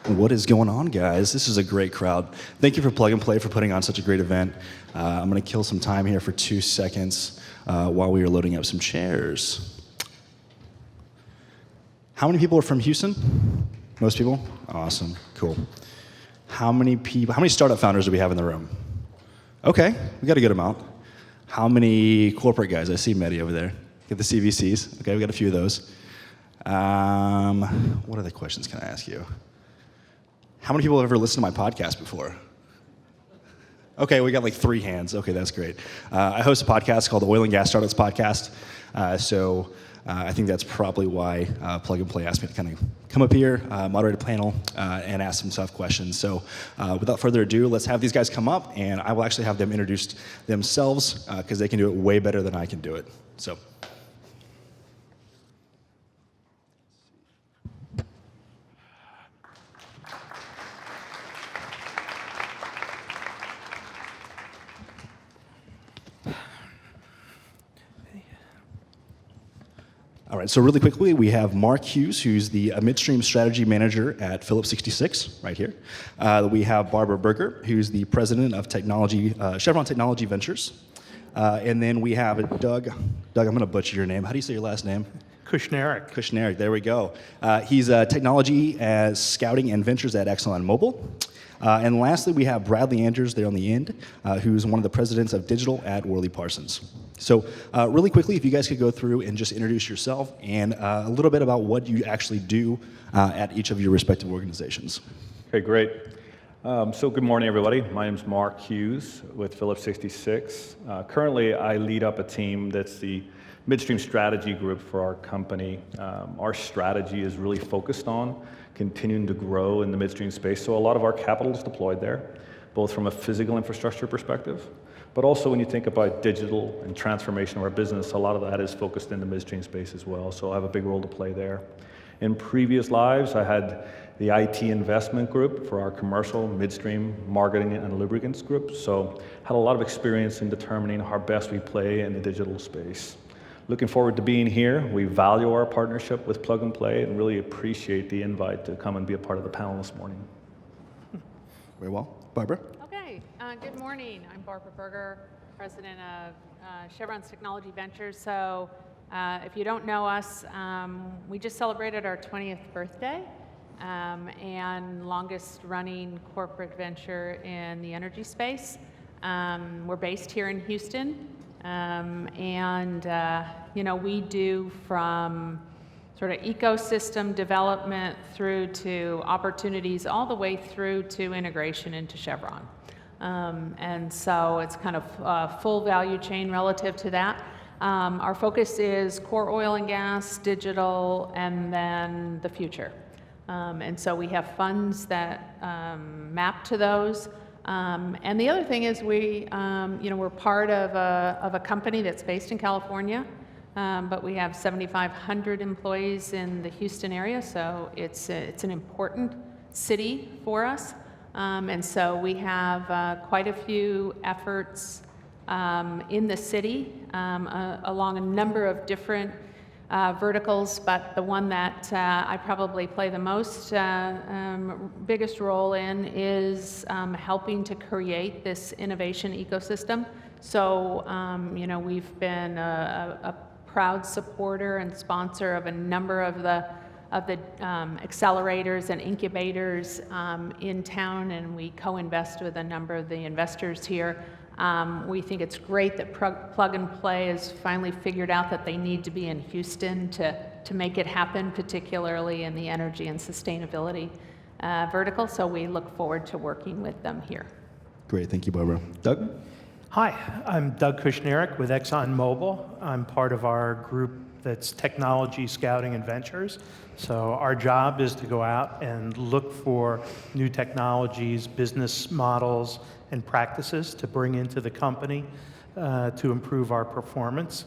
What is going on, guys? This is a great crowd. Thank you for Plug and Play for putting on such a great event. I'm going to kill some time here for 2 seconds while we are loading up some chairs. How many people are from Houston? Most people? Awesome. Cool. How many startup founders do we have in the room? Okay, we got a good amount. How many corporate guys? I see Mehdi over there. Get the CVCs. Okay, we got a few of those. What other questions can I ask you? How many people have ever listened to my podcast before? Okay, we got like 3 hands. Okay, that's great. I host a podcast called the Oil and Gas Startups Podcast. So I think that's probably why Plug and Play asked me to kind of come up here, moderate a panel, and ask some tough questions. So without further ado, let's have these guys come up, and I will actually have them introduce themselves because they can do it way better than I can do it. So. All right, so really quickly, we have Mark Hughes, who's the midstream strategy manager at Phillips 66, right here. We have Barbara Berger, who's the president of Chevron Technology Ventures. And then we have Doug, I'm going to butcher your name. How do you say your last name? Kushneric. Kushneric, there we go. He's technology as scouting and ventures at ExxonMobil. And lastly, we have Bradley Andrews there on the end, who's one of the presidents of digital at Worley Parsons. So really quickly, if you guys could go through and just introduce yourself and a little bit about what you actually do at each of your respective organizations. Okay, great. So good morning, everybody. My name is Mark Hughes with Phillips 66. Currently, I lead up a team that's the midstream strategy group for our company. Our strategy is really focused on continuing to grow in the midstream space. So a lot of our capital is deployed there, both from a physical infrastructure perspective, but also when you think about digital and transformation of our business, a lot of that is focused in the midstream space as well. So I have a big role to play there. In previous lives, I had the IT investment group for our commercial, midstream, marketing, and lubricants group. So had a lot of experience in determining how best we play in the digital space. Looking forward to being here. We value our partnership with Plug and Play and really appreciate the invite to come and be a part of the panel this morning. Very well. Barbara? Okay, good morning. I'm Barbara Berger, president of Chevron's Technology Ventures. So if you don't know us, we just celebrated our 20th birthday and longest running corporate venture in the energy space. We're based here in Houston. We do from sort of ecosystem development through to opportunities all the way through to integration into Chevron. And so it's kind of a full value chain relative to that. Our focus is core oil and gas, digital, and then the future. And so we have funds that map to those. And the other thing is we're part of a company that's based in California, but we have 7,500 employees in the Houston area, so it's an important city for us. And so we have quite a few efforts in the city along a number of different verticals, but the one that I probably play the most biggest role in is helping to create this innovation ecosystem. So we've been a proud supporter and sponsor of a number of the accelerators and incubators in town, and we co-invest with a number of the investors here. We think it's great that Plug and Play has finally figured out that they need to be in Houston to make it happen, particularly in the energy and sustainability vertical. So we look forward to working with them here. Great, thank you, Barbara. Doug? Hi, I'm Doug Kushneric with ExxonMobil. I'm part of our group that's Technology Scouting and Ventures. So our job is to go out and look for new technologies, business models, and practices to bring into the company to improve our performance.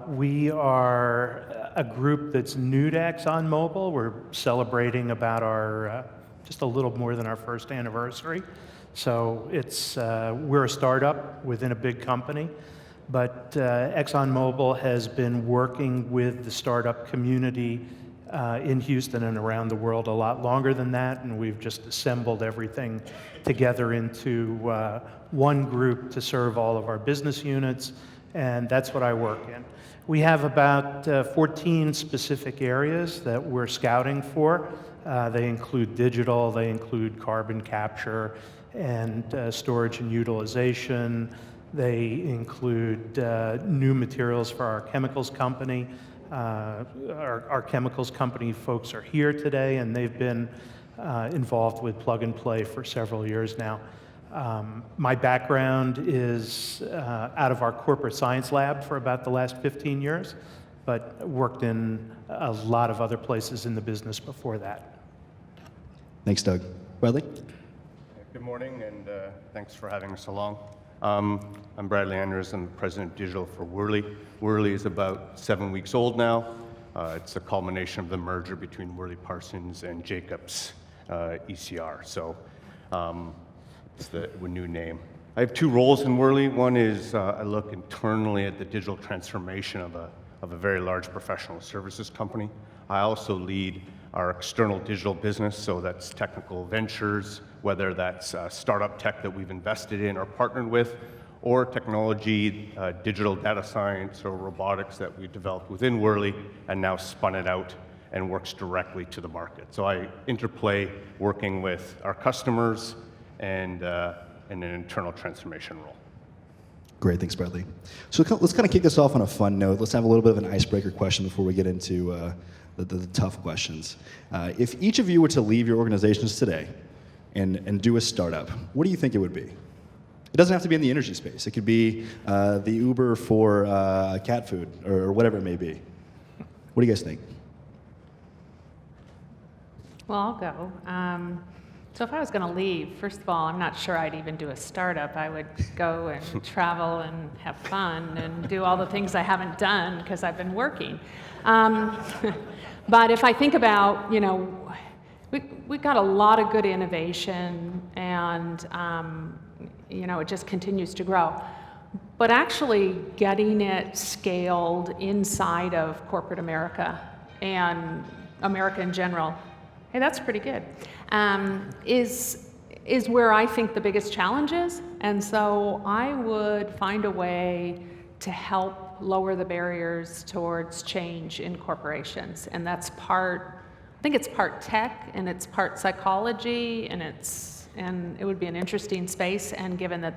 We are a group that's new to ExxonMobil. We're celebrating about our, just a little more than our first anniversary. So we're a startup within a big company, but ExxonMobil has been working with the startup community in Houston and around the world a lot longer than that, and we've just assembled everything together into one group to serve all of our business units, and that's what I work in. We have about 14 specific areas that we're scouting for. They include digital, they include carbon capture and storage and utilization. They include new materials for our chemicals company. Our chemicals company folks are here today, and they've been involved with Plug and Play for several years now. My background is out of our corporate science lab for about the last 15 years, but worked in a lot of other places in the business before that. Thanks, Doug. Bradley? Good morning, and thanks for having us along. I'm Bradley Anders. I'm the president of digital for Worley. Worley is about 7 weeks old now. It's a culmination of the merger between Worley Parsons and Jacobs ECR. So it's the new name. I have two roles in Worley. One is I look internally at the digital transformation of a very large professional services company. I also lead our external digital business, so that's technical ventures, whether that's startup tech that we've invested in or partnered with, or technology, digital data science, or robotics that we've developed within Worley and now spun it out and works directly to the market. So I interplay working with our customers and in an internal transformation role. Great, thanks, Bradley. So let's kind of kick this off on a fun note. Let's have a little bit of an icebreaker question before we get into the tough questions. If each of you were to leave your organizations today and do a startup, what do you think it would be? It doesn't have to be in the energy space. It could be the Uber for cat food or whatever it may be. What do you guys think? Well, I'll go. So if I was going to leave, first of all, I'm not sure I'd even do a startup. I would go and travel and have fun and do all the things I haven't done because I've been working. But if I think about, we've got a lot of good innovation, and it just continues to grow. But actually getting it scaled inside of corporate America and America in general, hey, that's pretty good, is where I think the biggest challenge is. And so I would find a way to help lower the barriers towards change in corporations. And that's I think it's part tech and it's part psychology, and it would be an interesting space. And given that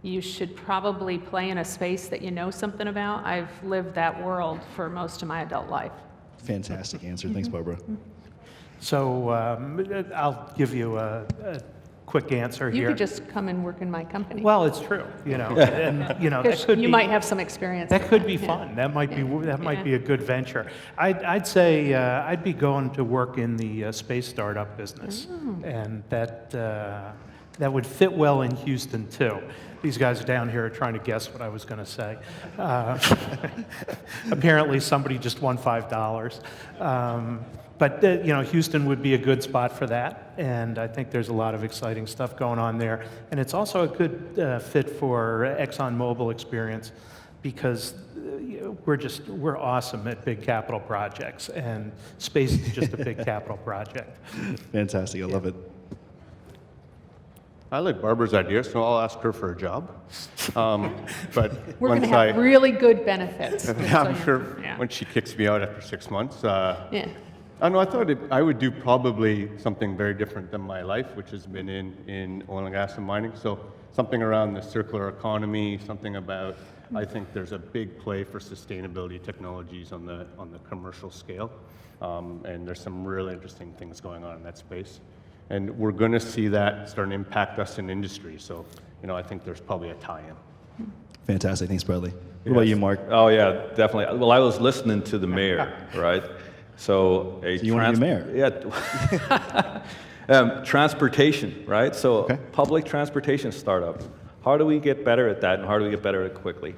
you should probably play in a space that you know something about, I've lived that world for most of my adult life. Fantastic answer. Thanks, Barbara. So I'll give you a quick answer You here. could just come and work in my company. Well, it's true, and that because could you be, might have some experience. that with could be yeah. fun. That might Yeah. be a good venture. I'd say I'd be going to work in the space startup business, and that would fit well in Houston too. These guys down here are trying to guess what I was going to say. Apparently, somebody just won $5. But Houston would be a good spot for that, and I think there's a lot of exciting stuff going on there. And it's also a good fit for ExxonMobil experience, because we're awesome at big capital projects, and space is just a big capital project. Fantastic. I love it. I like Barbara's idea, so I'll ask her for a job. But We're going once to have really good benefits. I'm So, sure yeah. when she kicks me out after 6 months. Yeah. I know. I thought I would do probably something very different than my life, which has been in oil and gas and mining. So something around the circular economy, something about. I think there's a big play for sustainability technologies on the commercial scale, and there's some really interesting things going on in that space. And we're going to see that start to impact us in industry. So, I think there's probably a tie-in. Fantastic. Thanks, Bradley. What about you, Mark? Oh yeah, definitely. Well, I was listening to the mayor, right? So you want to be mayor? Yeah. Transportation, right? So Okay. public transportation startup. How do we get better at that, and how do we get better at it quickly,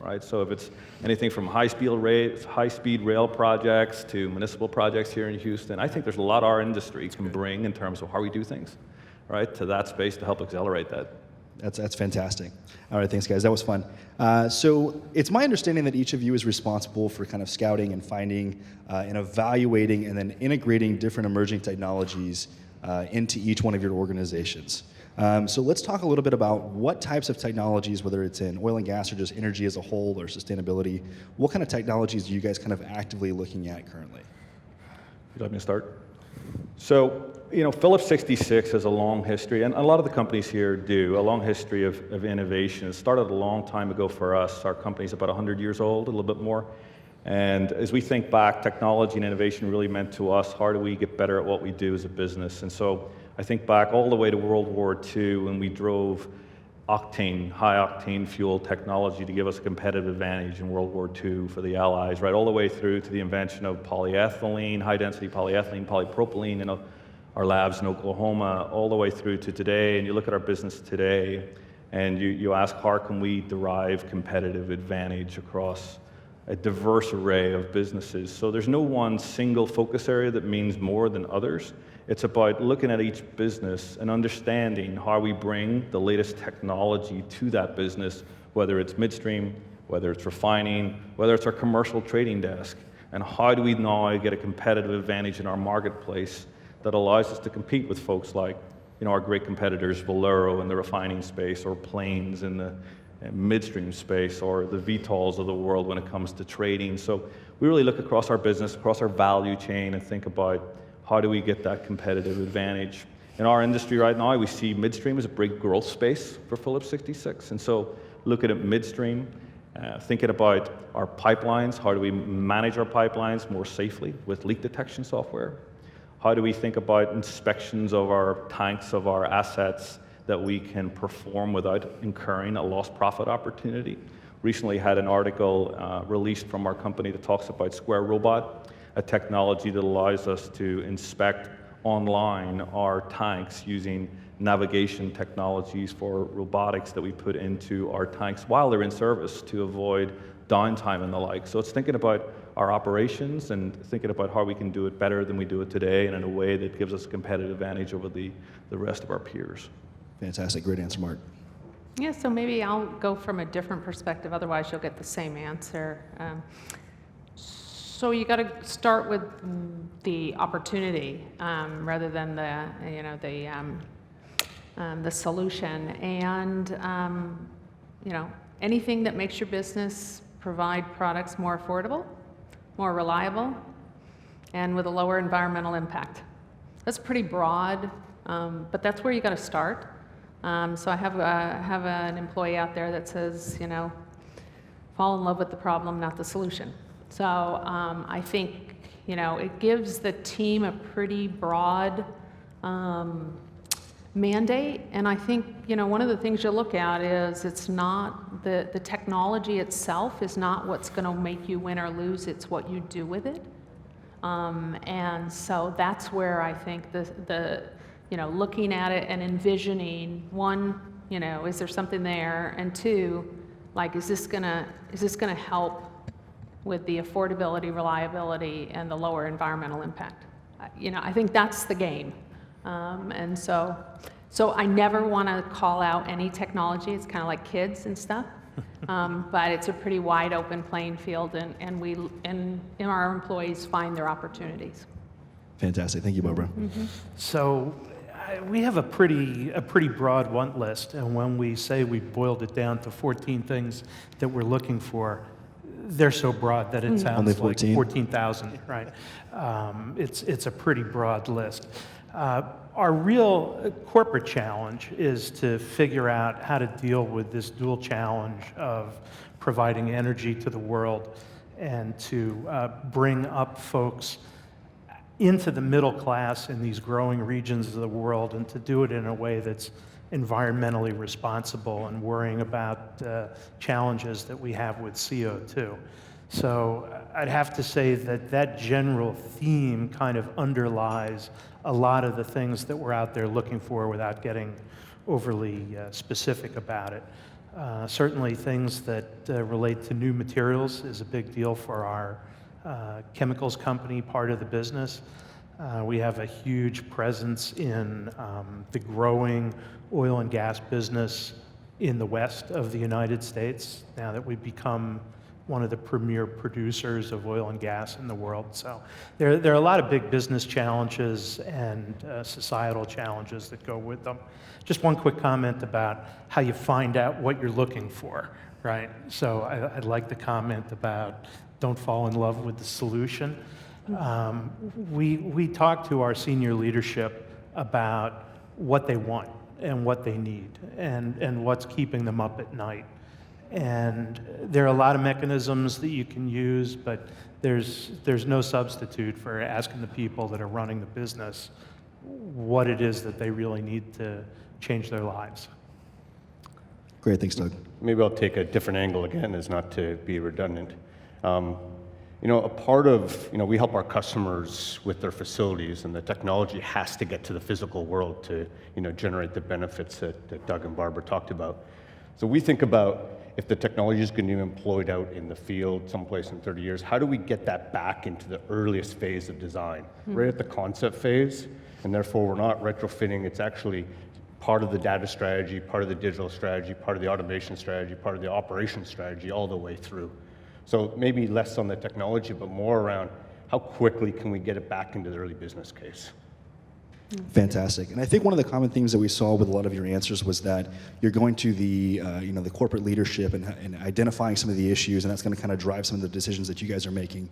right? So if it's anything from high-speed rail projects to municipal projects here in Houston, I think there's a lot our industry can bring in terms of how we do things, right, to that space to help accelerate that. That's fantastic. All right, thanks, guys. That was fun. So it's my understanding that each of you is responsible for kind of scouting and finding and evaluating and then integrating different emerging technologies into each one of your organizations. So let's talk a little bit about what types of technologies, whether it's in oil and gas or just energy as a whole or sustainability, what kind of technologies are you guys kind of actively looking at currently? Would you like me to start? So, Phillips 66 has a long history, and a lot of the companies here do, a long history of innovation. It started a long time ago for us. Our company's about 100 years old, a little bit more. And as we think back, technology and innovation really meant to us, how do we get better at what we do as a business? And so I think back all the way to World War II when we drove high-octane fuel technology to give us a competitive advantage in World War II for the Allies, right, all the way through to the invention of polyethylene, high-density polyethylene, polypropylene in our labs in Oklahoma, all the way through to today. And you look at our business today, and you ask, how can we derive competitive advantage across a diverse array of businesses? So there's no one single focus area that means more than others. It's about looking at each business and understanding how we bring the latest technology to that business, whether it's midstream, whether it's refining, whether it's our commercial trading desk, and how do we now get a competitive advantage in our marketplace that allows us to compete with folks like, our great competitors, Valero in the refining space, or Plains in the midstream space, or the Vitols of the world when it comes to trading. So we really look across our business, across our value chain, and think about how do we get that competitive advantage. In our industry right now, we see midstream as a big growth space for Phillips 66. And so looking at midstream, thinking about our pipelines, how do we manage our pipelines more safely with leak detection software? How do we think about inspections of our tanks, of our assets, that we can perform without incurring a lost profit opportunity? Recently had an article released from our company that talks about Square Robot, a technology that allows us to inspect online our tanks using navigation technologies for robotics that we put into our tanks while they're in service to avoid downtime and the like. So it's thinking about our operations and thinking about how we can do it better than we do it today and in a way that gives us a competitive advantage over the rest of our peers. Fantastic. Great answer, Mark. Yeah, so maybe I'll go from a different perspective, otherwise you'll get the same answer. So you got to start with the opportunity rather than the solution. And anything that makes your business provide products more affordable, more reliable, and with a lower environmental impact. That's pretty broad, but that's where you got to start. So I have an employee out there that says, fall in love with the problem, not the solution. So I think, it gives the team a pretty broad mandate. And I think, one of the things you look at is it's not, the technology itself is not what's going to make you win or lose, it's what you do with it. And so that's where I think the looking at it and envisioning, one, is there something there? And two, like, is this gonna help with the affordability, reliability, and the lower environmental impact? I think that's the game. And so I never want to call out any technology. It's kind of like kids and stuff. But it's a pretty wide open playing field, and our employees find their opportunities. Fantastic. Thank you, Barbara. Mm-hmm. So we have a pretty broad want list, and when we say we boiled it down to 14 things that we're looking for, they're so broad that it sounds Only like 14? 14,000, right? It's a pretty broad list. Our real corporate challenge is to figure out how to deal with this dual challenge of providing energy to the world and to bring up folks into the middle class in these growing regions of the world, and to do it in a way that's environmentally responsible and worrying about challenges that we have with CO2. So I'd have to say that general theme kind of underlies a lot of the things that we're out there looking for without getting overly specific about it. Certainly things that relate to new materials is a big deal for our chemicals company part of the business. We have a huge presence in the growing oil and gas business in the west of the United States, now that we've become one of the premier producers of oil and gas in the world. So there are a lot of big business challenges and societal challenges that go with them. Just one quick comment about how you find out what you're looking for, right? So I like the comment about don't fall in love with the solution. We talk to our senior leadership about what they want and what they need and what's keeping them up at night. And there are a lot of mechanisms that you can use, but there's no substitute for asking the people that are running the business what it is that they really need to change their lives. Great, thanks, Doug. Maybe I'll take a different angle again, as not to be redundant. A part of, we help our customers with their facilities, and the technology has to get to the physical world to, generate the benefits that Doug and Barbara talked about. So we think about if the technology is going to be employed out in the field someplace in 30 years, how do we get that back into the earliest phase of design, right at the concept phase? And therefore, we're not retrofitting, it's actually part of the data strategy, part of the digital strategy, part of the automation strategy, part of the operation strategy, all the way through. So maybe less on the technology, but more around how quickly can we get it back into the early business case? Fantastic. And I think one of the common themes that we saw with a lot of your answers was that you're going to the the corporate leadership and identifying some of the issues, and that's going to kind of drive some of the decisions that you guys are making.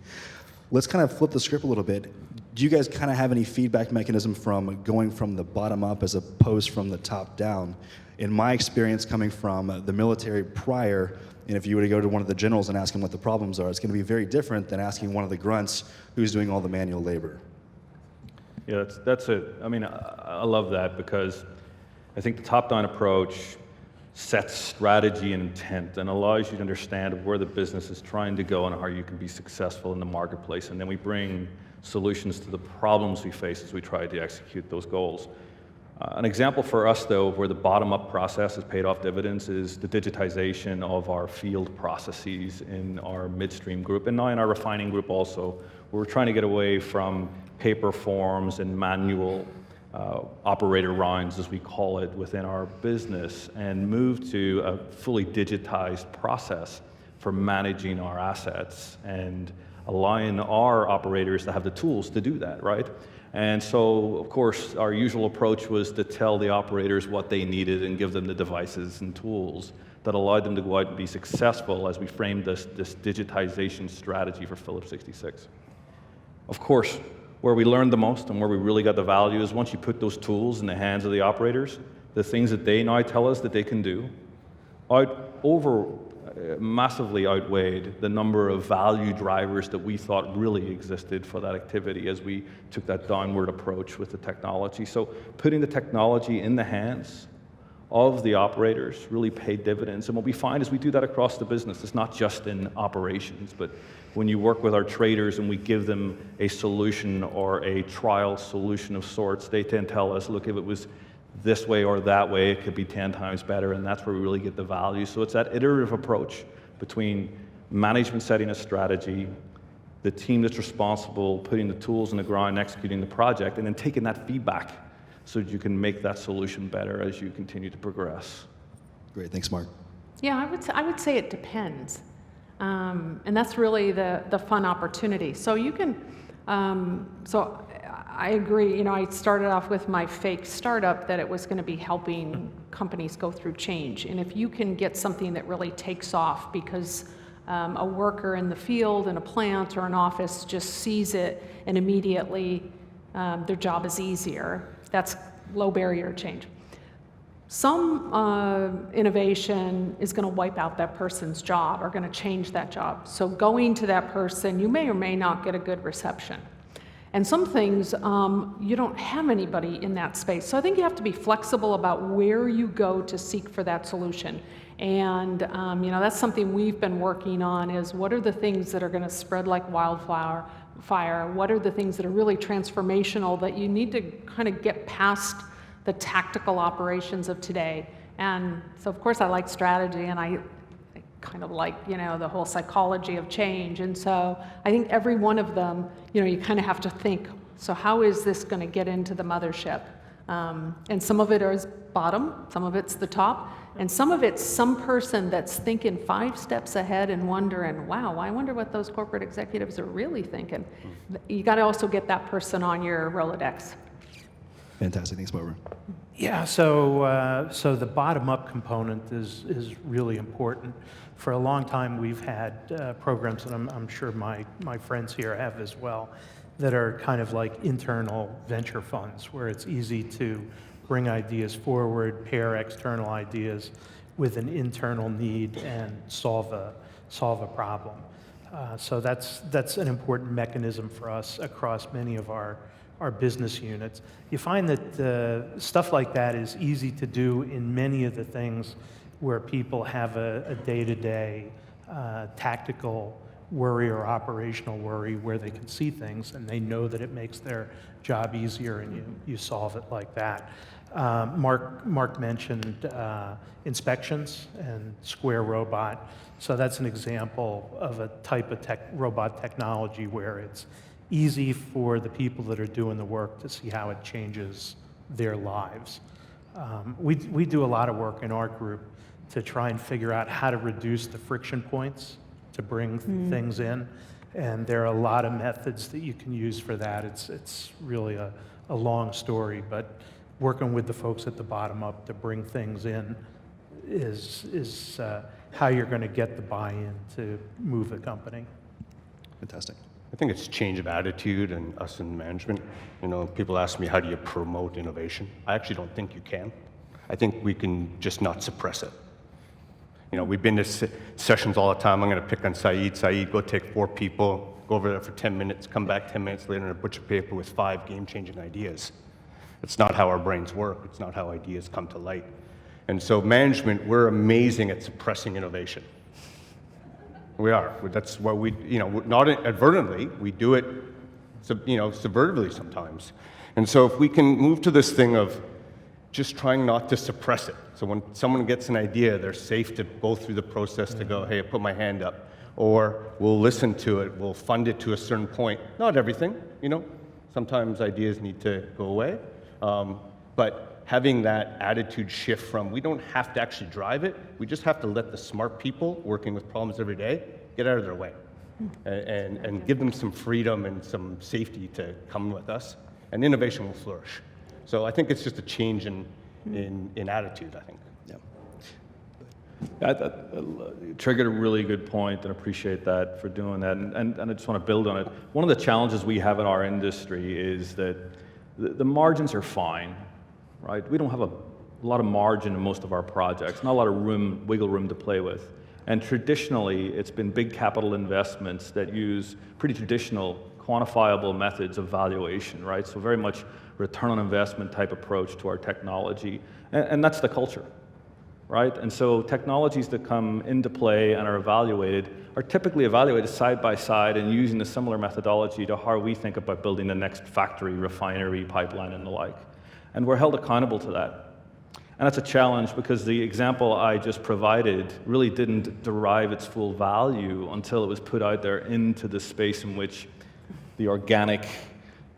Let's kind of flip the script a little bit. Do you guys kind of have any feedback mechanism from going from the bottom up as opposed from the top down? In my experience, coming from the military prior, and if you were to go to one of the generals and ask them what the problems are, it's going to be very different than asking one of the grunts who's doing all the manual labor. Yeah, I love that, because I think the top-down approach sets strategy and intent and allows you to understand where the business is trying to go and how you can be successful in the marketplace. And then we bring solutions to the problems we face as we try to execute those goals. An example for us, though, where the bottom-up process has paid off dividends is the digitization of our field processes in our midstream group, and now in our refining group also. We're trying to get away from paper forms and manual operator rounds, as we call it, within our business, and move to a fully digitized process for managing our assets and allowing our operators to have the tools to do that, right? And so, of course, our usual approach was to tell the operators what they needed and give them the devices and tools that allowed them to go out and be successful as we framed this digitization strategy for Phillips 66. Of course, where we learned the most and where we really got the value is once you put those tools in the hands of the operators, the things that they now tell us that they can do massively outweighed the number of value drivers that we thought really existed for that activity as we took that downward approach with the technology. So putting the technology in the hands of the operators really paid dividends. And what we find is we do that across the business. It's not just in operations, but when you work with our traders and we give them a solution or a trial solution of sorts, they tend to tell us, look, if it was this way or that way, it could be 10 times better, and that's where we really get the value. So it's that iterative approach between management setting a strategy, the team that's responsible putting the tools in the ground, executing the project, and then taking that feedback so that you can make that solution better as you continue to progress. Great, thanks, Mark. Yeah, I would say it depends. And that's really the fun opportunity. So you can, so I agree, I started off with my fake startup that it was going to be helping companies go through change. And if you can get something that really takes off because a worker in the field, in a plant or an office just sees it and immediately their job is easier, that's low barrier change. Some innovation is going to wipe out that person's job or going to change that job. So going to that person, you may or may not get a good reception. And some things, you don't have anybody in that space. So I think you have to be flexible about where you go to seek for that solution. And that's something we've been working on is what are the things that are going to spread like wildfire? What are the things that are really transformational that you need to kind of get past the tactical operations of today? And so of course I like strategy, and I kind of like, the whole psychology of change. And so I think every one of them, you kind of have to think, so how is this going to get into the mothership? And some of it is bottom, some of it's the top, and some of it's some person that's thinking 5 steps ahead and wondering, wow, I wonder what those corporate executives are really thinking. You got to also get that person on your Rolodex. Fantastic. Thanks, Barbara. Yeah, so the bottom-up component is really important. For a long time, we've had programs, and I'm sure my friends here have as well, that are kind of like internal venture funds, where it's easy to bring ideas forward, pair external ideas with an internal need, and solve a problem. So that's an important mechanism for us across many of our business units. You find that stuff like that is easy to do in many of the things where people have a day-to-day tactical worry or operational worry, where they can see things and they know that it makes their job easier, and you solve it like that. Mark mentioned inspections and Square Robot. So that's an example of a type of robot technology where it's easy for the people that are doing the work to see how it changes their lives. We do a lot of work in our group to try and figure out how to reduce the friction points to bring things in, and there are a lot of methods that you can use for that. It's really a long story, but working with the folks at the bottom up to bring things in is how you're going to get the buy-in to move the company. Fantastic. I think it's change of attitude and us in management. You know, people ask me, how do you promote innovation? I actually don't think you can. I think we can just not suppress it. You know, we've been to sessions all the time. I'm going to pick on Saeed. Saeed, go take 4 people, go over there for 10 minutes, come back 10 minutes later in a butcher paper with 5 game-changing ideas. It's not how our brains work. It's not how ideas come to light. And so management, we're amazing at suppressing innovation. We are. That's why we, not inadvertently, we do it, subvertively sometimes. And so if we can move to this thing of just trying not to suppress it. So when someone gets an idea, they're safe to go through the process to go, hey, I put my hand up. Or we'll listen to it, we'll fund it to a certain point. Not everything, Sometimes ideas need to go away. But having that attitude shift from, we don't have to actually drive it, we just have to let the smart people working with problems every day get out of their way. And give them some freedom and some safety to come with us, and innovation will flourish. So I think it's just a change in attitude, I think. Yeah, that triggered a really good point, and appreciate that for doing that. And I just want to build on it. One of the challenges we have in our industry is that the margins are fine, right? We don't have a lot of margin in most of our projects, not a lot of wiggle room to play with. And traditionally, it's been big capital investments that use pretty traditional, quantifiable methods of valuation, right? So very much return on investment type approach to our technology. And that's the culture, right? And so technologies that come into play and are evaluated are typically evaluated side by side and using a similar methodology to how we think about building the next factory, refinery, pipeline, and the like. And we're held accountable to that. And that's a challenge because the example I just provided really didn't derive its full value until it was put out there into the space in which the organic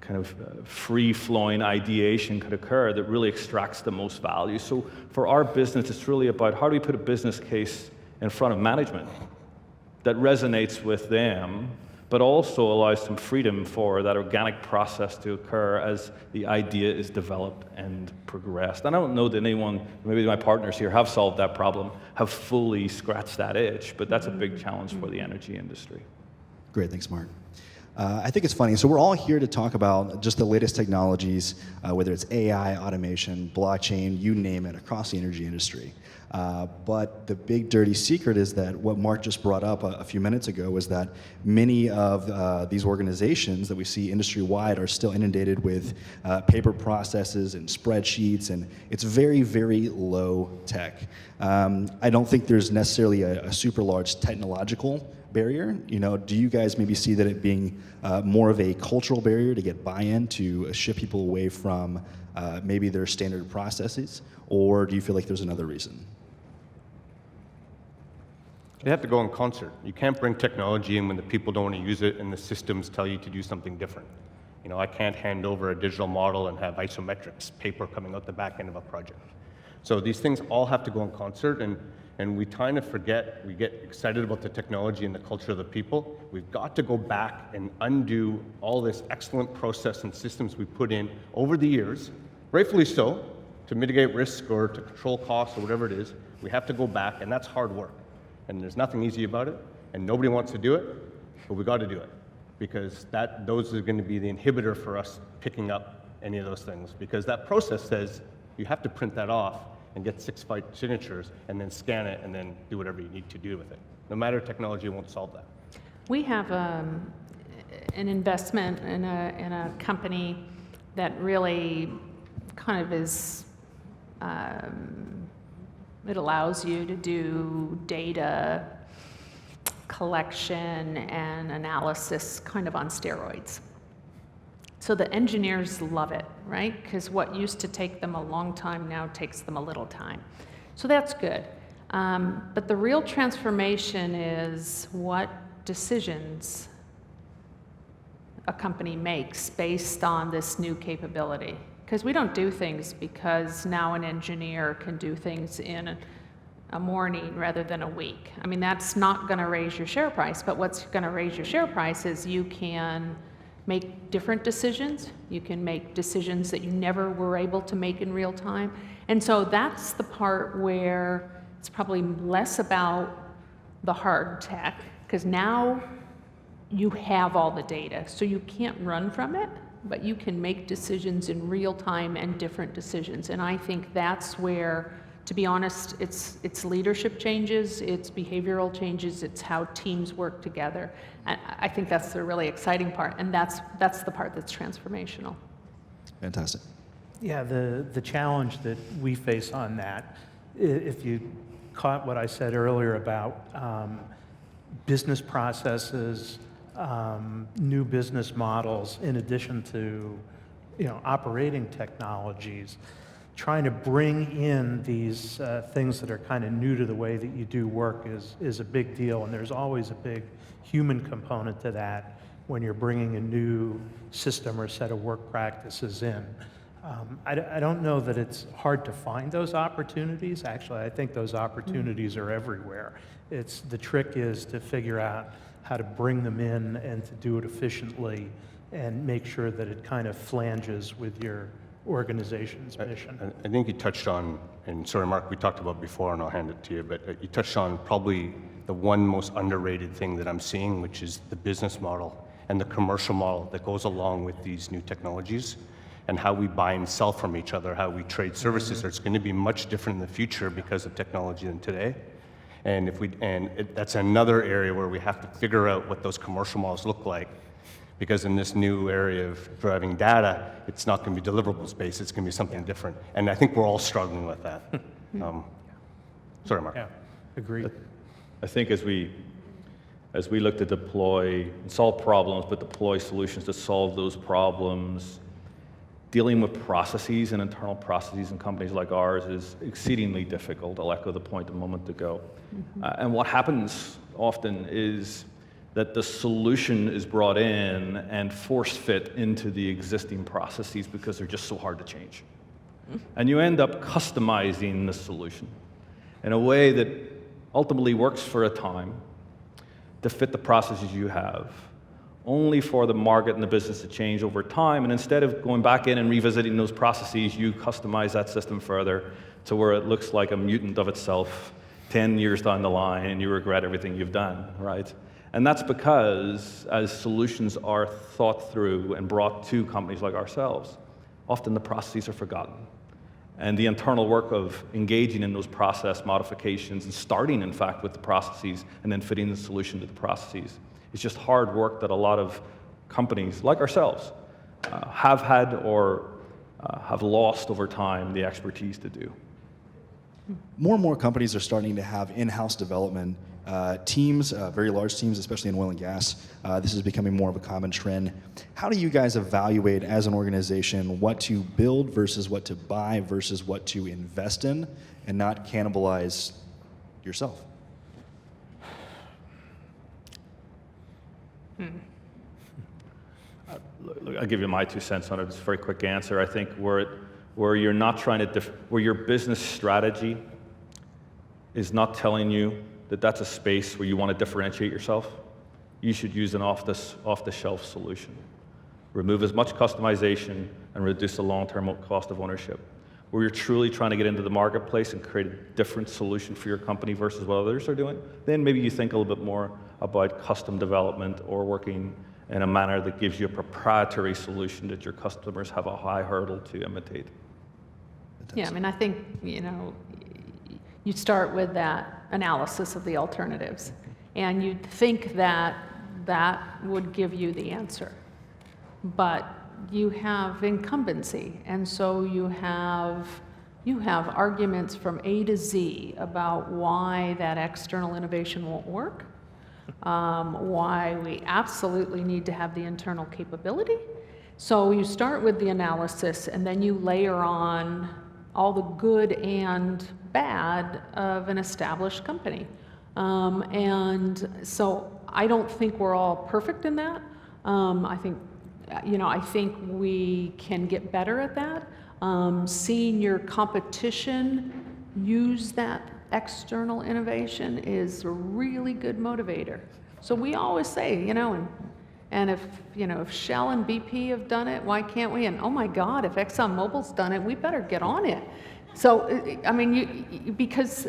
kind of free-flowing ideation could occur that really extracts the most value. So for our business, it's really about how do we put a business case in front of management that resonates with them, but also allows some freedom for that organic process to occur as the idea is developed and progressed. And I don't know that anyone, maybe my partners here have solved that problem, have fully scratched that itch, but that's a big challenge for the energy industry. Great, thanks, Mark. I think it's funny. So we're all here to talk about just the latest technologies, whether it's AI, automation, blockchain, you name it, across the energy industry. But the big dirty secret is that what Mark just brought up a few minutes ago was that many of these organizations that we see industry-wide are still inundated with paper processes and spreadsheets, and it's very, very low tech. I don't think there's necessarily a super large technological barrier. Do you guys maybe see that it being more of a cultural barrier to get buy-in to shift people away from maybe their standard processes, or do you feel like there's another reason? They have to go in concert. You can't bring technology in when the people don't want to use it and the systems tell you to do something different. You know, I can't hand over a digital model and have isometrics paper coming out the back end of a project. So these things all have to go in concert, and we kind of forget, we get excited about the technology and the culture of the people. We've got to go back and undo all this excellent process and systems we put in over the years, rightfully so, to mitigate risk or to control costs or whatever it is. We have to go back, and that's hard work. And there's nothing easy about it, and nobody wants to do it, but we got to do it, because those are going to be the inhibitor for us picking up any of those things, because that process says you have to print that off and get 6 signatures and then scan it and then do whatever you need to do with it. No matter technology won't solve that. We have an investment in a company that really kind of is, it allows you to do data collection and analysis kind of on steroids. So the engineers love it, right? Because what used to take them a long time now takes them a little time. So that's good. But the real transformation is what decisions a company makes based on this new capability. Because we don't do things because now an engineer can do things in a morning rather than a week. I mean, that's not going to raise your share price, but what's going to raise your share price is you can make different decisions. You can make decisions that you never were able to make in real time. And so that's the part where it's probably less about the hard tech, because now you have all the data. So you can't run from it, but you can make decisions in real time and different decisions. And I think that's where, to be honest, it's leadership changes, it's behavioral changes, it's how teams work together. And I think that's the really exciting part, and that's the part that's transformational. Fantastic. Yeah, the challenge that we face on that, if you caught what I said earlier about business processes, new business models, in addition to, operating technologies, trying to bring in these things that are kind of new to the way that you do work is a big deal, and there's always a big human component to that when you're bringing a new system or set of work practices in. I don't know that it's hard to find those opportunities. Actually, I think those opportunities are everywhere. The trick is to figure out how to bring them in and to do it efficiently and make sure that it kind of flanges with your organization's mission. I think you touched on, and sorry, Mark, we talked about before, and I'll hand it to you, but you touched on probably the one most underrated thing that I'm seeing, which is the business model and the commercial model that goes along with these new technologies, and how we buy and sell from each other, how we trade services. It's going to be much different in the future because of technology than today. And that's another area where we have to figure out what those commercial models look like, because in this new area of driving data, it's not going to be deliverables based, it's going to be something different. And I think we're all struggling with that. Sorry, Mark. Yeah, agreed. I think as we look to deploy, solve problems, but deploy solutions to solve those problems, dealing with processes and internal processes in companies like ours is exceedingly difficult. I'll echo the point a moment ago. And what happens often is that the solution is brought in and force fit into the existing processes because they're just so hard to change. And you end up customizing the solution in a way that ultimately works for a time to fit the processes you have, only for the market and the business to change over time. And instead of going back in and revisiting those processes, you customize that system further to where it looks like a mutant of itself 10 years down the line, and you regret everything you've done, right? And that's because as solutions are thought through and brought to companies like ourselves, often the processes are forgotten. And the internal work of engaging in those process modifications and starting, in fact, with the processes and then fitting the solution to the processes, it's just hard work that a lot of companies like ourselves have had or have lost over time the expertise to do. More and more companies are starting to have in-house development teams, very large teams, especially in oil and gas. This is becoming more of a common trend. How do you guys evaluate as an organization what to build versus what to buy versus what to invest in and not cannibalize yourself? I'll give you my 2 cents on it. It's a very quick answer. I think where you're not trying to, where your business strategy is not telling you that that's a space where you want to differentiate yourself, you should use an off-the-shelf solution. Remove as much customization and reduce the long-term cost of ownership. Where you're truly trying to get into the marketplace and create a different solution for your company versus what others are doing, then maybe you think a little bit more about custom development or working in a manner that gives you a proprietary solution that your customers have a high hurdle to imitate. Yeah, I mean, I think, you start with that analysis of the alternatives, and you'd think that that would give you the answer. But you have incumbency, and so you have arguments from A to Z about why that external innovation won't work, why we absolutely need to have the internal capability. So you start with the analysis, and then you layer on all the good and bad of an established company. And so I don't think we're all perfect in that. I think we can get better at that. Seeing your competition use that external innovation is a really good motivator. So we always say, and if Shell and BP have done it, why can't we? And oh my God, if ExxonMobil's done it, we better get on it. So, I mean, because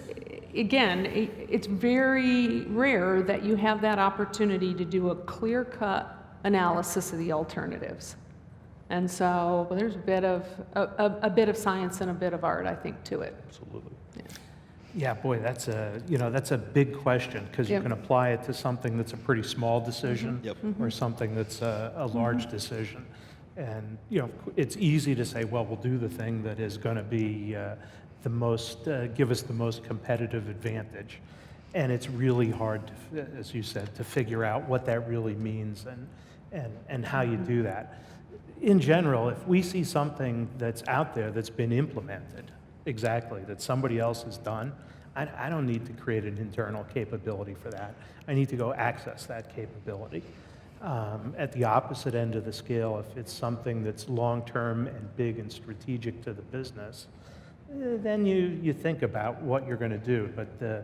again, it's very rare that you have that opportunity to do a clear-cut analysis of the alternatives. And so there's a bit of science and a bit of art, I think, to it. Absolutely. Yeah, boy, that's a big question, because you Yep. can apply it to something that's a pretty small decision Yep. or something that's a large decision. And it's easy to say, well, we'll do the thing that is going to be give us the most competitive advantage. And it's really hard, as you said, to figure out what that really means and how you do that. In general, if we see something that's out there that's been implemented exactly, that somebody else has done, I don't need to create an internal capability for that. I need to go access that capability. At the opposite end of the scale, if it's something that's long-term and big and strategic to the business, then you think about what you're going to do. But the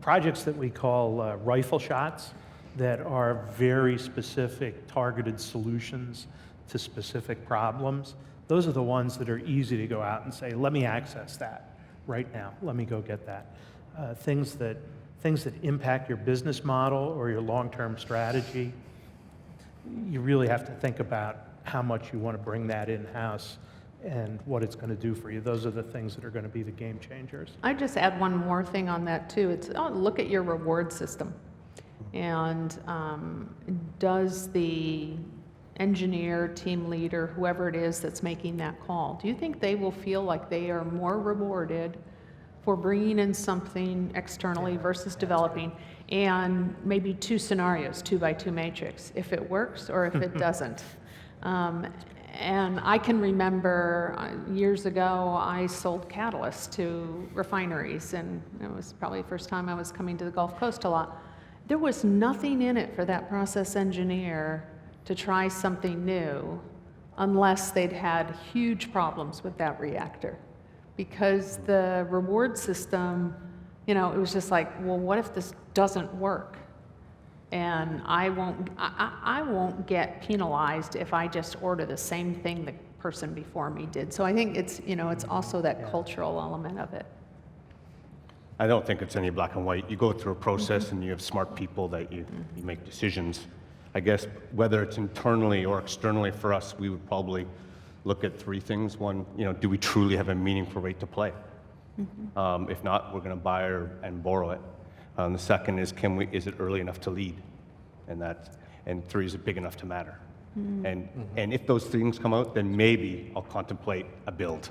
projects that we call rifle shots, that are very specific, targeted solutions to specific problems, those are the ones that are easy to go out and say, let me access that right now. Let me go get that. Things that impact your business model or your long-term strategy, you really have to think about how much you want to bring that in-house and what it's going to do for you. Those are the things that are going to be the game changers. I'd just add one more thing on that too. Look at your reward system. And does the engineer, team leader, whoever it is that's making that call, do you think they will feel like they are more rewarded for bringing in something externally versus developing? And maybe 2 scenarios, 2x2 matrix, if it works or if it doesn't. And I can remember years ago, I sold catalysts to refineries, and it was probably the first time I was coming to the Gulf Coast a lot. There was nothing in it for that process engineer to try something new unless they'd had huge problems with that reactor. Because the reward system, it was just like, well, what if this doesn't work? And I won't get penalized if I just order the same thing the person before me did. So I think it's also that cultural element of it. I don't think it's any black and white. You go through a process and you have smart people that you make decisions. I guess whether it's internally or externally for us, we would probably look at 3 things. One, do we truly have a meaningful rate to play? If not, we're going to buy and borrow it. The second is, is it early enough to lead? And 3, is it big enough to matter? And if those things come out, then maybe I'll contemplate a build.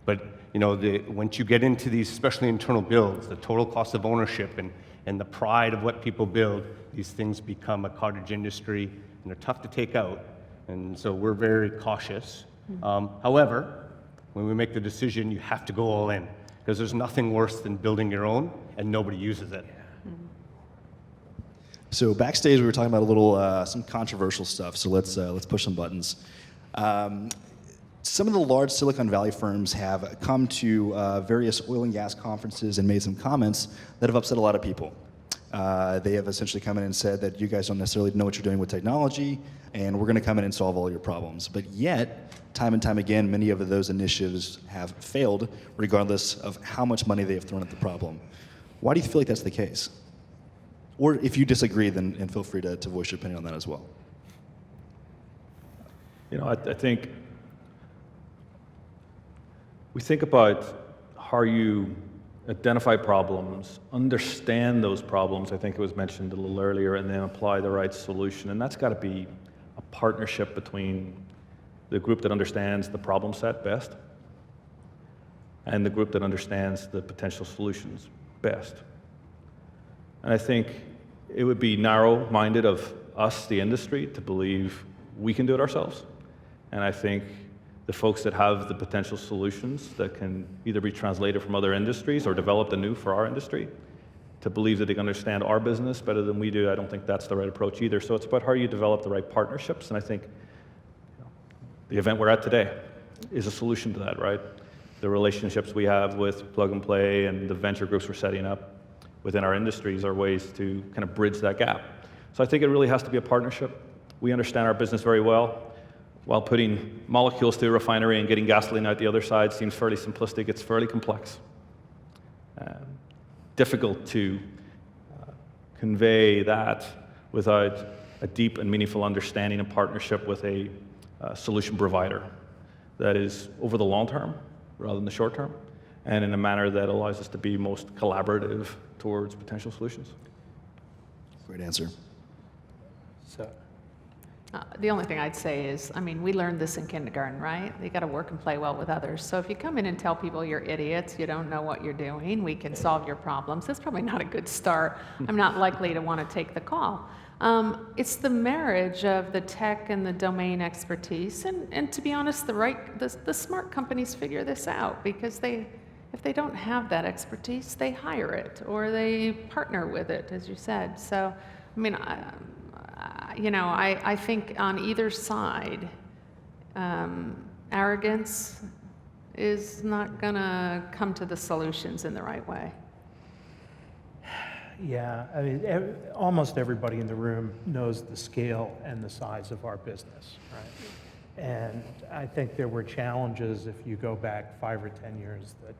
But once you get into these, especially internal builds, the total cost of ownership and the pride of what people build, these things become a cottage industry, and they're tough to take out. And so we're very cautious. However, when we make the decision, you have to go all in, because there's nothing worse than building your own and nobody uses it. So backstage, we were talking about a little some controversial stuff. So let's push some buttons. Some of the large Silicon Valley firms have come to various oil and gas conferences and made some comments that have upset a lot of people. They have essentially come in and said that you guys don't necessarily know what you're doing with technology, and we're going to come in and solve all your problems. But yet, time and time again, many of those initiatives have failed, regardless of how much money they have thrown at the problem. Why do you feel like that's the case? Or if you disagree, then feel free to voice your opinion on that as well. You know, I think we think about how you identify problems, understand those problems, I think it was mentioned a little earlier, and then apply the right solution. And that's got to be a partnership between the group that understands the problem set best and the group that understands the potential solutions best. And I think it would be narrow-minded of us, the industry, to believe we can do it ourselves. And I think the folks that have the potential solutions that can either be translated from other industries or developed anew for our industry, to believe that they can understand our business better than we do, I don't think that's the right approach either. So it's about how you develop the right partnerships, and I think the event we're at today is a solution to that, right? The relationships we have with Plug and Play and the venture groups we're setting up within our industries are ways to kind of bridge that gap. So I think it really has to be a partnership. We understand our business very well. While putting molecules through a refinery and getting gasoline out the other side seems fairly simplistic, it's fairly complex. Difficult to convey that without a deep and meaningful understanding and partnership with a solution provider that is over the long term rather than the short term, and in a manner that allows us to be most collaborative towards potential solutions. Great answer. So, The only thing I'd say is, I mean, we learned this in kindergarten, right? You got to work and play well with others. So if you come in and tell people you're idiots, you don't know what you're doing, we can solve your problems, that's probably not a good start. I'm not likely to want to take the call. It's the marriage of the tech and the domain expertise, and to be honest, the smart companies figure this out, because if they don't have that expertise, they hire it or they partner with it, as you said. So, I mean, I think on either side, arrogance is not going to come to the solutions in the right way. yeah, I mean, almost everybody in the room knows the scale and the size of our business, right? And I think there were challenges, if you go back 5 or 10 years, that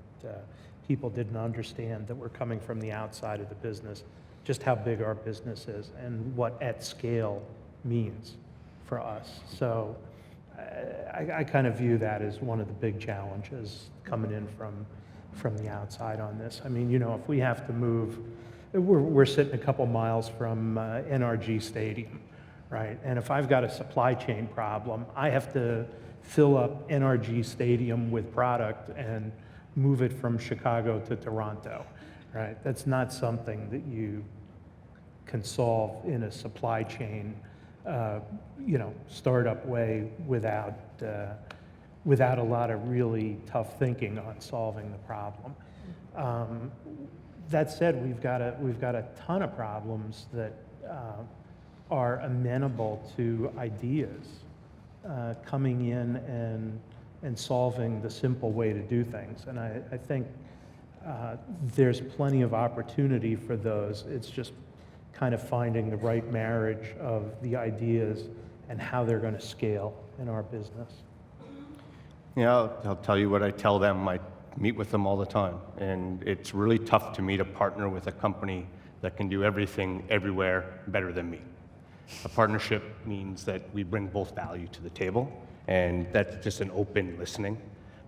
people didn't understand that were coming from the outside of the business, just how big our business is and what at scale means for us. So I kind of view that as one of the big challenges coming in from the outside on this. I mean, if we have to move, we're sitting a couple miles from NRG Stadium, right? And if I've got a supply chain problem, I have to fill up NRG Stadium with product and move it from Chicago to Toronto, right? That's not something that you can solve in a supply chain, startup way without a lot of really tough thinking on solving the problem. That said, we've got a ton of problems that are amenable to ideas coming in and solving the simple way to do things. And I think there's plenty of opportunity for those. It's just kind of finding the right marriage of the ideas and how they're going to scale in our business. Yeah, I'll tell you what I tell them. I meet with them all the time, and it's really tough to me to partner with a company that can do everything everywhere better than me. A partnership means that we bring both value to the table, and that's just an open listening.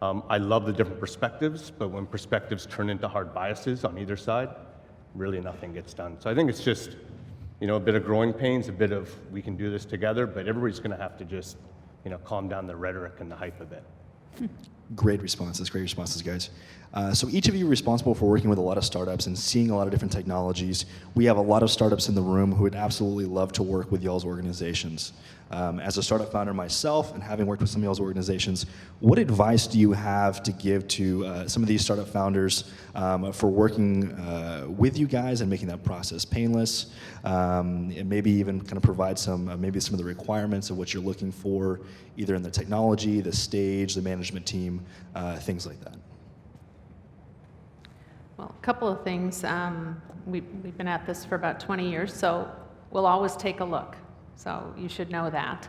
I love the different perspectives, but when perspectives turn into hard biases on either side, really nothing gets done. So I think it's just, a bit of growing pains, a bit of we can do this together, but everybody's going to have to just, calm down the rhetoric and the hype a bit. Great responses, guys. So each of you are responsible for working with a lot of startups and seeing a lot of different technologies. We have a lot of startups in the room who would absolutely love to work with y'all's organizations. As a startup founder myself and having worked with some of y'all's organizations, what advice do you have to give to some of these startup founders for working with you guys and making that process painless, and maybe even kind of provide maybe some of the requirements of what you're looking for, either in the technology, the stage, the management team, things like that? Well, a couple of things. We've been at this for about 20 years, so we'll always take a look. So you should know that.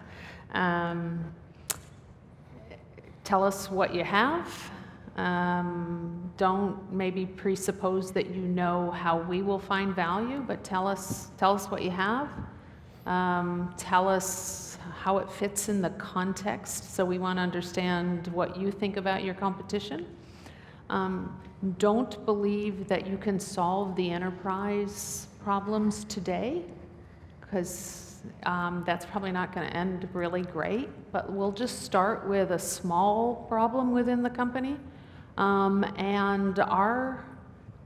Tell us what you have. Don't maybe presuppose that you know how we will find value, but tell us what you have. Tell us how it fits in the context, so we want to understand what you think about your competition. Don't believe that you can solve the enterprise problems today, because that's probably not going to end really great, but we'll just start with a small problem within the company. And our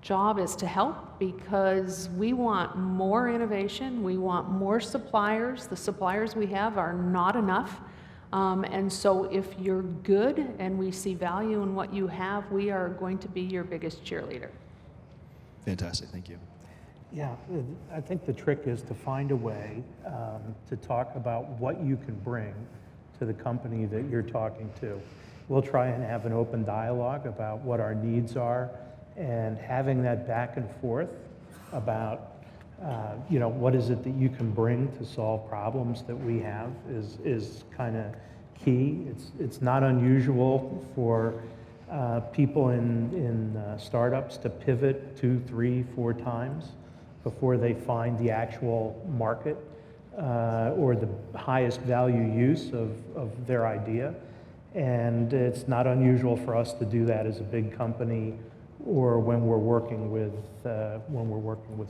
job is to help, because we want more innovation, we want more suppliers. The suppliers we have are not enough. And so if you're good and we see value in what you have, we are going to be your biggest cheerleader. Fantastic, thank you. Yeah, I think the trick is to find a way to talk about what you can bring to the company that you're talking to. We'll try and have an open dialogue about what our needs are, and having that back and forth about what is it that you can bring to solve problems that we have is kind of key. It's not unusual for people in startups to pivot 2, 3, 4 times before they find the actual market or the highest value use of their idea. And it's not unusual for us to do that as a big company, or when we're working with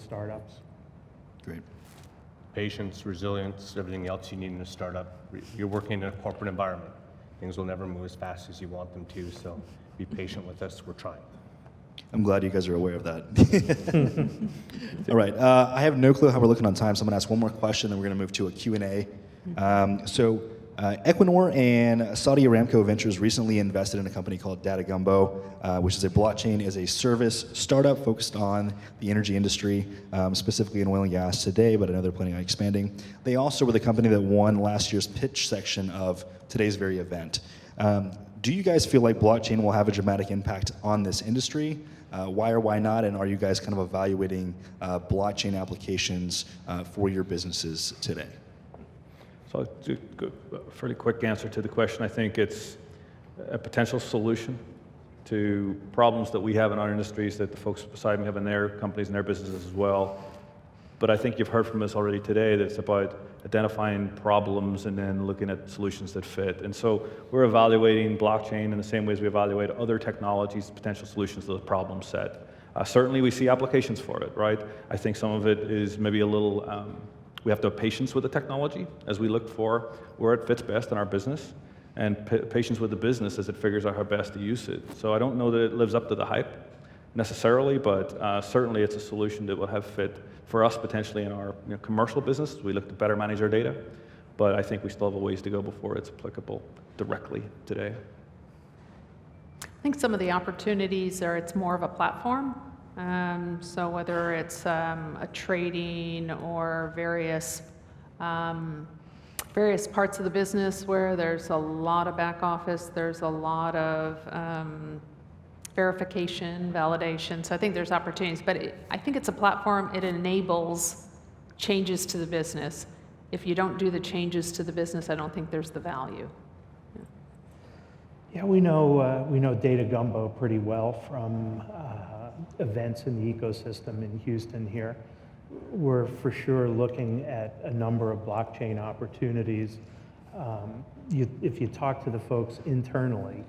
startups. Great. Patience, resilience, everything else you need in a startup. You're working in a corporate environment. Things will never move as fast as you want them to, so be patient with us. We're trying. I'm glad you guys are aware of that. All right, I have no clue how we're looking on time, so I'm going to ask one more question, then we're going to move to a Q&A. Equinor and Saudi Aramco Ventures recently invested in a company called Data Gumbo, which is a blockchain as a service startup focused on the energy industry, specifically in oil and gas today, but I know they're planning on expanding. They also were the company that won last year's pitch section of today's very event. Do you guys feel like blockchain will have a dramatic impact on this industry? Why or why not? And are you guys kind of evaluating blockchain applications for your businesses today? So I'll do a fairly quick answer to the question. I think it's a potential solution to problems that we have in our industries that the folks beside me have in their companies and their businesses as well. But I think you've heard from us already today that it's about identifying problems and then looking at solutions that fit. And so we're evaluating blockchain in the same way as we evaluate other technologies, potential solutions to the problem set. Certainly we see applications for it, right? I think some of it is maybe a little, we have to have patience with the technology as we look for where it fits best in our business, and patience with the business as it figures out how best to use it. So I don't know that it lives up to the hype necessarily, but certainly it's a solution that will have fit for us potentially in our commercial business. We look to better manage our data, but I think we still have a ways to go before it's applicable directly today. I think some of the opportunities are it's more of a platform. So whether it's a trading or various parts of the business where there's a lot of back office, there's a lot of verification, validation. So I think there's opportunities, but I think it's a platform. It enables changes to the business. If you don't do the changes to the business, I don't think there's the value. Yeah, we know Data Gumbo pretty well from events in the ecosystem in Houston here. We're for sure looking at a number of blockchain opportunities. If you talk to the folks internally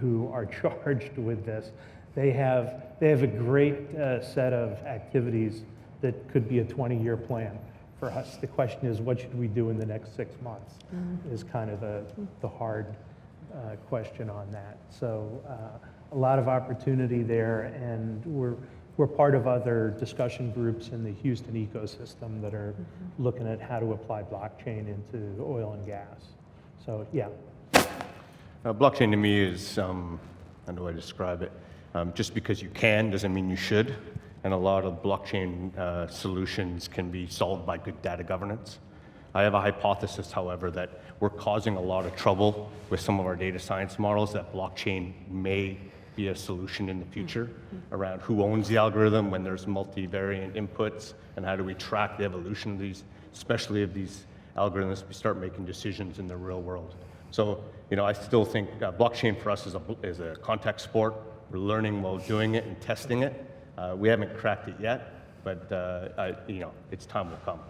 who are charged with this, they have a great set of activities that could be a 20-year plan for us. The question is, what should we do in the next 6 months? Is kind of the hard question on that. So a lot of opportunity there, and we're part of other discussion groups in the Houston ecosystem that are looking at how to apply blockchain into oil and gas. So yeah, Blockchain to me is, how do I describe it? Just because you can doesn't mean you should. And a lot of blockchain solutions can be solved by good data governance. I have a hypothesis, however, that we're causing a lot of trouble with some of our data science models, that blockchain may be a solution in the future around who owns the algorithm when there's multivariant inputs, and how do we track the evolution of these, especially of these algorithms, we start making decisions in the real world. So, I still think blockchain for us is a contact sport. We're learning while doing it and testing it. We haven't cracked it yet, but its time will come.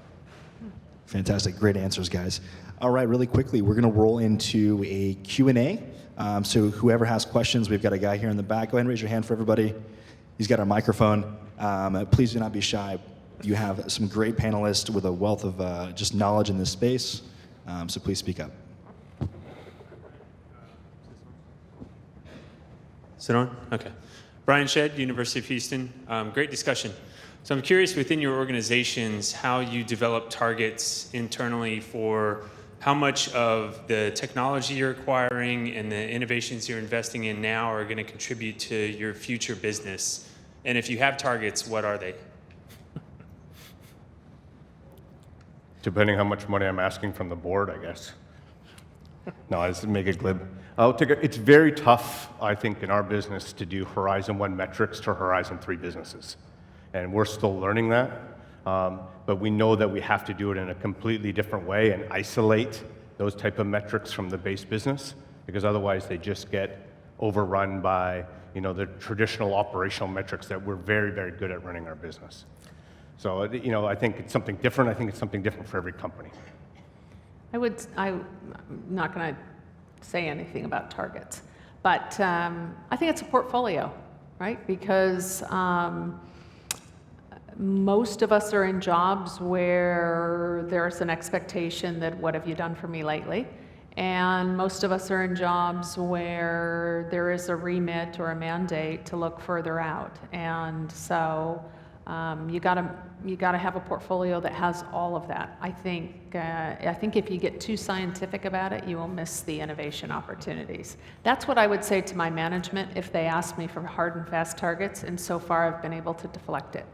Fantastic. Great answers, guys. All right, really quickly, we're going to roll into a Q&A. So whoever has questions, we've got a guy here in the back. Go ahead and raise your hand for everybody. He's got our microphone. Please do not be shy. You have some great panelists with a wealth of just knowledge in this space. So please speak up. Is it on? Okay. Brian Shedd, University of Houston. Great discussion. So I'm curious within your organizations how you develop targets internally for how much of the technology you're acquiring and the innovations you're investing in now are going to contribute to your future business. And if you have targets, what are they? Depending how much money I'm asking from the board, I guess. No, I just make it glib. It's very tough, I think, in our business to do Horizon 1 metrics to Horizon 3 businesses. And we're still learning that. But we know that we have to do it in a completely different way and isolate those type of metrics from the base business, because otherwise they just get overrun by the traditional operational metrics that we're very, very good at running our business. So I think it's something different. I think it's something different for every company. I'm not going to say anything about targets, but I think it's a portfolio, right? Because most of us are in jobs where there's an expectation that what have you done for me lately? And most of us are in jobs where there is a remit or a mandate to look further out. And so you gotta have a portfolio that has all of that. I think if you get too scientific about it, you will miss the innovation opportunities. That's what I would say to my management if they ask me for hard and fast targets, and so far I've been able to deflect it.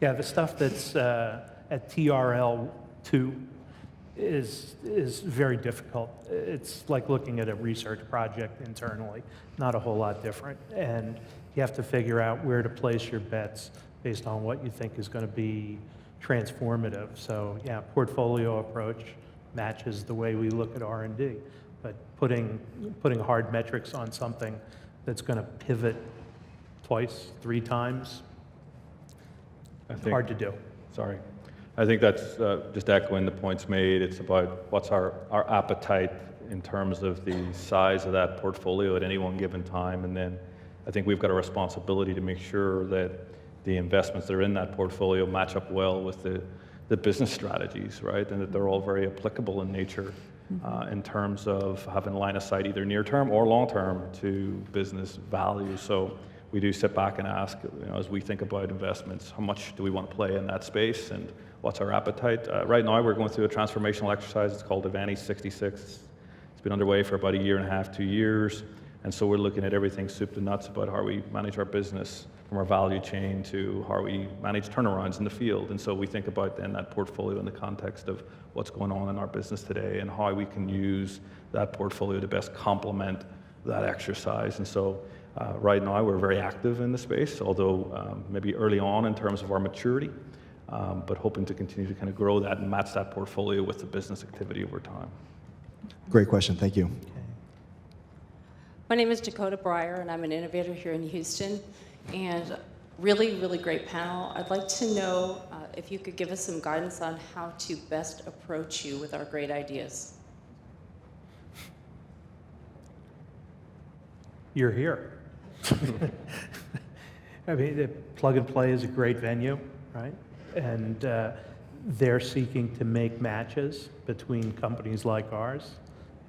yeah, the stuff that's at TRL2 is very difficult. It's like looking at a research project internally, not a whole lot different. And you have to figure out where to place your bets based on what you think is going to be transformative. So yeah, portfolio approach matches the way we look at R&D. But putting hard metrics on something that's going to pivot twice, 3 times, hard to do. Sorry. I think that's just echoing the points made. It's about what's our appetite in terms of the size of that portfolio at any one given time. And then I think we've got a responsibility to make sure that the investments that are in that portfolio match up well with the business strategies, right? And that they're all very applicable in nature in terms of having line of sight either near term or long term to business value. So we do sit back and ask, as we think about investments, how much do we want to play in that space and what's our appetite? Right now we're going through a transformational exercise. It's called Advantage 66. It's been underway for about 1.5 years, 2 years. And so we're looking at everything soup to nuts about how we manage our business from our value chain to how we manage turnarounds in the field. And so we think about then that portfolio in the context of what's going on in our business today and how we can use that portfolio to best complement that exercise. And so right now we're very active in the space, although maybe early on in terms of our maturity, but hoping to continue to kind of grow that and match that portfolio with the business activity over time. Great question. Thank you. My name is Dakota Breyer, and I'm an innovator here in Houston. And really, really great panel. I'd like to know if you could give us some guidance on how to best approach you with our great ideas. You're here. I mean, Plug and Play is a great venue, right? And they're seeking to make matches between companies like ours.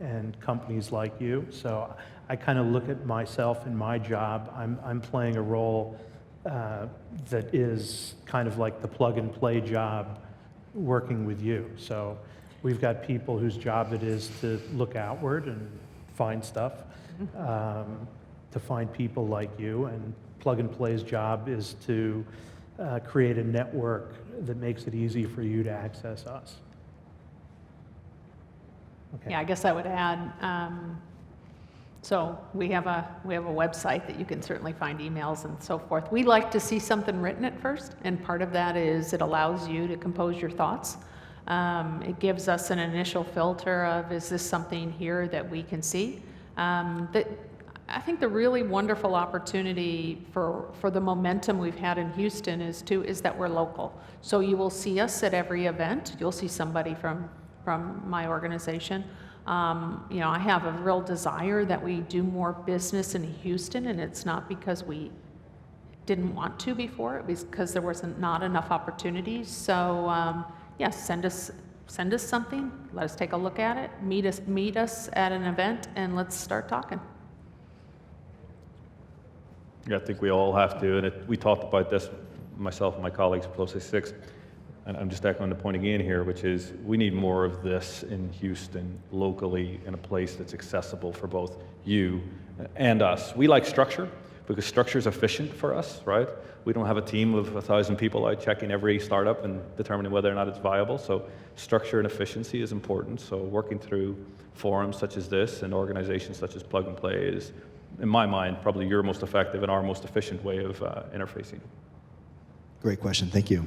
and companies like you. So I kind of look at myself and my job. I'm playing a role that is kind of like the plug and play job working with you. So we've got people whose job it is to look outward and find stuff, to find people like you, and Plug and Play's job is to create a network that makes it easy for you to access us. Okay. Yeah, I guess I would add, so we have a website that you can certainly find emails and so forth. We like to see something written at first, and part of that is it allows you to compose your thoughts. It gives us an initial filter of, is this something here that we can see? I think the really wonderful opportunity for the momentum we've had in Houston is that we're local. So you will see us at every event. You'll see somebody from my organization. I have a real desire that we do more business in Houston, and it's not because we didn't want to before, it was because there wasn't not enough opportunities. So yes, send us something, let us take a look at it, meet us at an event, and let's start talking. Yeah, I think we all have to, and we talked about this, myself and my colleagues at Flow 66, and I'm just echoing the point again here, which is we need more of this in Houston, locally, in a place that's accessible for both you and us. We like structure, because structure is efficient for us, right? We don't have a team of 1,000 people out checking every startup and determining whether or not it's viable, so structure and efficiency is important. So working through forums such as this and organizations such as Plug and Play is, in my mind, probably your most effective and our most efficient way of interfacing. Great question. Thank you.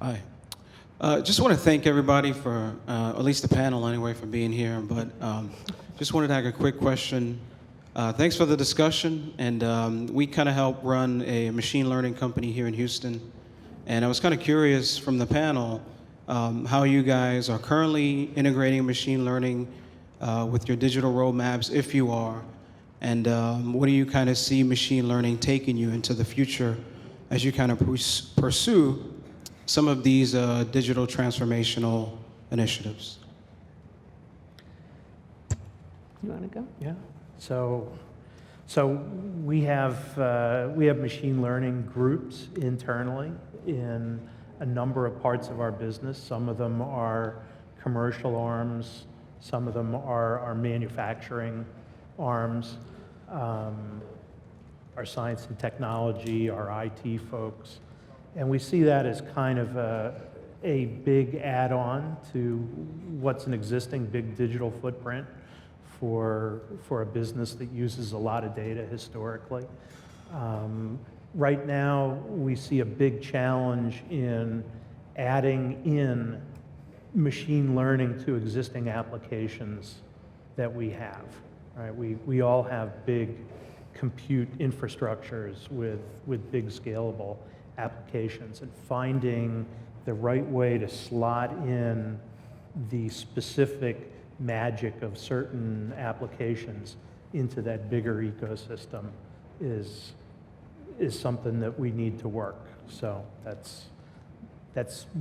Hi. Just want to thank everybody for, at least the panel anyway, for being here. But just wanted to have a quick question. Thanks for the discussion. And we kind of help run a machine learning company here in Houston. And I was kind of curious from the panel how you guys are currently integrating machine learning with your digital roadmaps, if you are. And what do you kind of see machine learning taking you into the future as you kind of pursue some of these digital transformational initiatives? You want to go? Yeah. So we have machine learning groups internally in a number of parts of our business. Some of them are commercial arms. Some of them are our manufacturing arms. Our science and technology, our IT folks. And we see that as kind of a big add-on to what's an existing big digital footprint for a business that uses a lot of data historically. Right now, we see a big challenge in adding in machine learning to existing applications that we have. Right? We all have big compute infrastructures with big scalable applications, and finding the right way to slot in the specific magic of certain applications into that bigger ecosystem is something that we need to work. So that's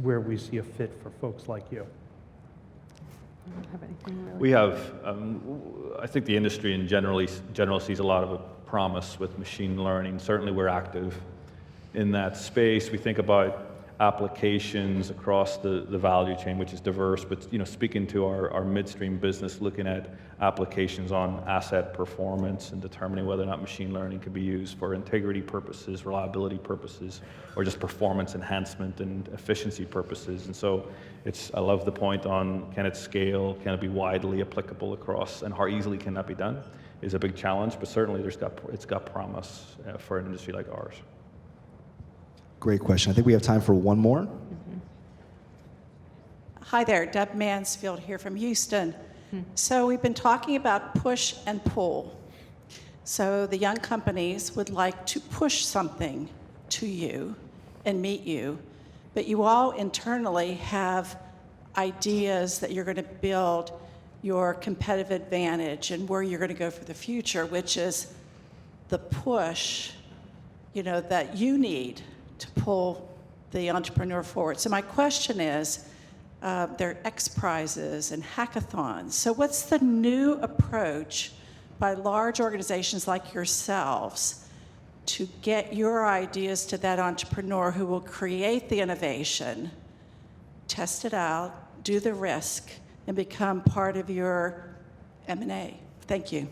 where we see a fit for folks like you. I don't have anything really. We have, I think the industry in general sees a lot of a promise with machine learning. Certainly we're active in that space. We think about applications across the value chain, which is diverse, but speaking to our midstream business, looking at applications on asset performance and determining whether or not machine learning could be used for integrity purposes, reliability purposes, or just performance enhancement and efficiency purposes. And so I love the point on, can it scale, can it be widely applicable across, and how easily can that be done is a big challenge, but certainly it's got promise for an industry like ours. Great question. I think we have time for one more. Hi there, Deb Mansfield here from Houston. So we've been talking about push and pull. So the young companies would like to push something to you and meet you, but you all internally have ideas that you're going to build your competitive advantage and where you're going to go for the future, which is the push, that you need to pull the entrepreneur forward. So my question is, there are X Prizes and hackathons. So what's the new approach by large organizations like yourselves to get your ideas to that entrepreneur who will create the innovation, test it out, do the risk, and become part of your M&A? Thank you.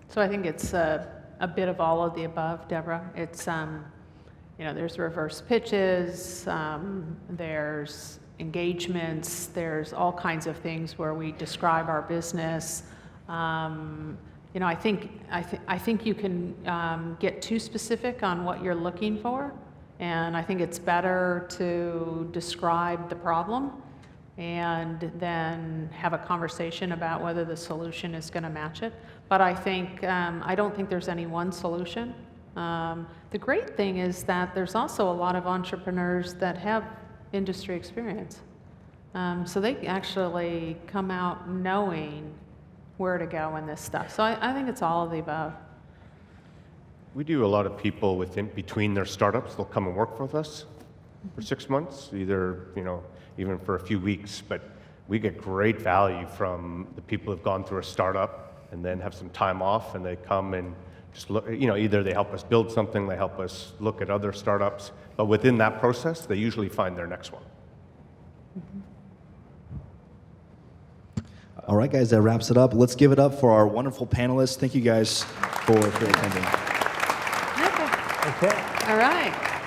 So I think it's a bit of all of the above, Deborah. It's, there's reverse pitches, there's engagements, there's all kinds of things where we describe our business. I think you can get too specific on what you're looking for, and I think it's better to describe the problem and then have a conversation about whether the solution is going to match it. But I don't think there's any one solution. The great thing is that there's also a lot of entrepreneurs that have industry experience. So they actually come out knowing where to go in this stuff. So I think it's all of the above. We do a lot of people between their startups. They'll come and work with us for 6 months, either, even for a few weeks. But we get great value from the people who've gone through a startup and then have some time off, and they come and just look, either they help us build something, they help us look at other startups. But within that process, they usually find their next one. All right, guys, that wraps it up. Let's give it up for our wonderful panelists. Thank you guys for attending. Okay. All right.